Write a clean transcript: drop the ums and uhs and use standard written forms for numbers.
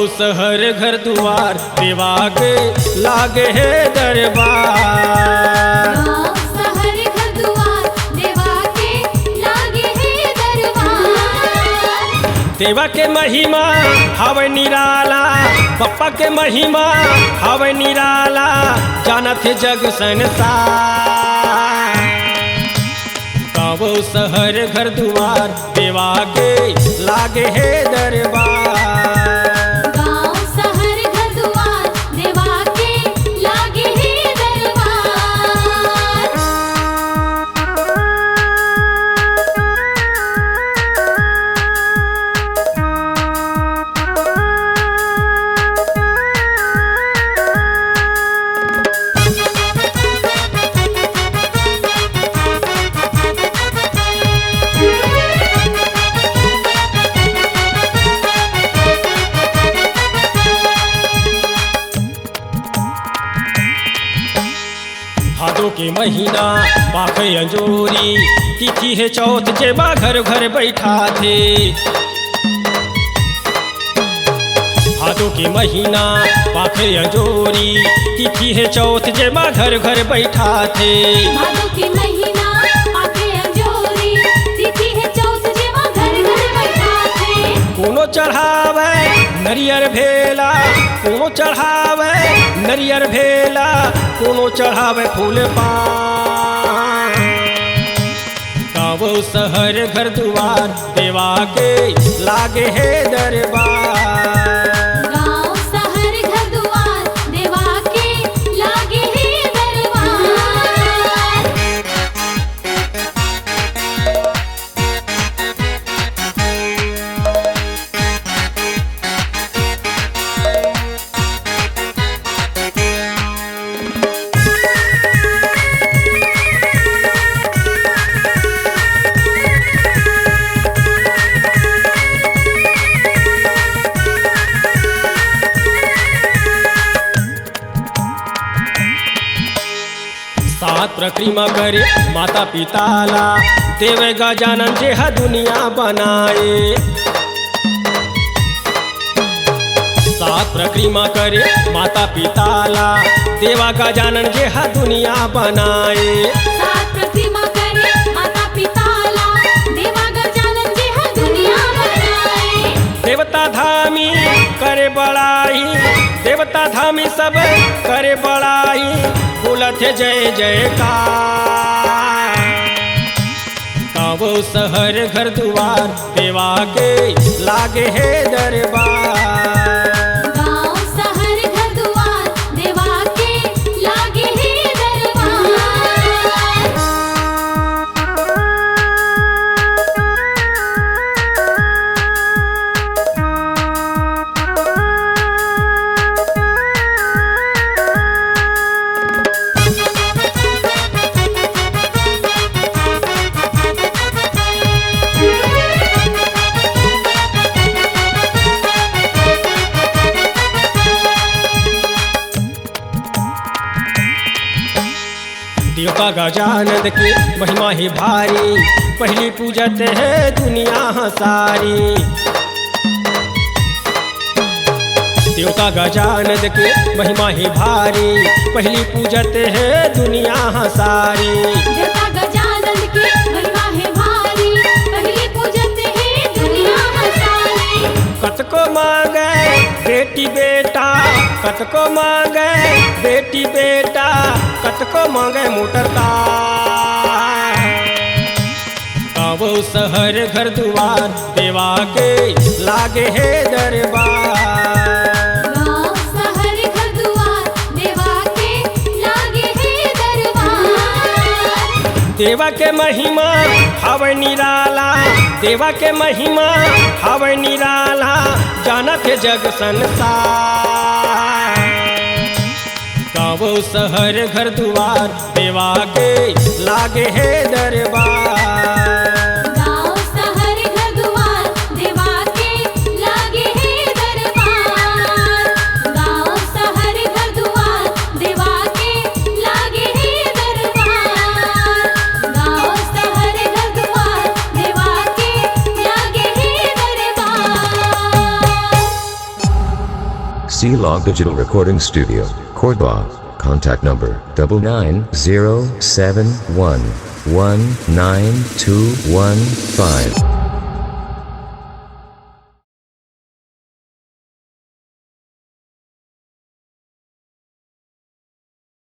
शहर घर दुआर देवा के लागे है दरबार। गाँव शहर घर दुआर देवा के लागे है दरबार। देवा के महिमा हवे निराला, पप्पा के महिमा हवे निराला, जानत है जग संसार। गाँव शहर घर दुआर देवा के लागे है दरबार। गाँव शहर घर दुआर देवा के लागे है दरबार। भादो के महीना पाखे अंजोरी, तिथि है चौथ जेबा घर घर बैठा थे। भादो के महीना पाखे अंजोरी, तिथि है चौथ जेबा घर घर बैठा थे। भादो के महीना आके अंजोरी, तिथि है चौथ जेवा घर घर बैठा थे। कोनो चढ़ावे नरियर भेला, कोनो चढ़ावे नरियर भेला, कोनो चढ़ावे फूल पान। गाँव शहर घर दुआर देवा के लागे है दरबार। गाँव शहर घर दुआर देवा के लागे है दरबार। सात प्रक्रिया करे माता पिताला, देवे गजानन जे हा दुनिया बनाए। सात प्रक्रिया करे माता पिताला, देवा गजानन जे हा दुनिया बनाए। सात प्रतिमा करे माता पिताला, देवा गजानन जी हा दुनिया बनाए। देवता धामी करे बड़ाई, देवता धामी सब करे बड़ाई, बोलत है जय जयकार। गाँव शहर घर दुआर देवा के लागे है दरबार। गाँव शहर घर दुआर देवा के लागे है दरबार। देवता गजानन के महिमा ही भारी, पहली पूजत है दुनिया सारी। देवता गजानन के महिमा ही भारी, पहली पूजत है दुनिया सारी। देवता गजानन के महिमा है भारी, पहली पूजत है दुनिया सारी। कतको मांगे बेटी बेटा, कतको मांगे बेटी बेटा, कतको मांगे मोटर कार। गाँव शहर घर दुआर देवा के लागे है दरबार। गाँव शहर घर दुआर देवा के लागे है दरबार। देवा के महिमा हवे निराला, देवा के महिमा हवे निराला, जानत है जग संसार। गाँव शहर घर दुआर देवा के लागे है दरबार। गाँव शहर घर दुआर देवा के लागे है दरबार। गाँव शहर घर दुआर देवा के लागे है दरबार। गाँव शहर घर दुआर देवा के लागे है दरबार। C-Log Digital Recording Studio, Cordoba. Contact number 99071192215.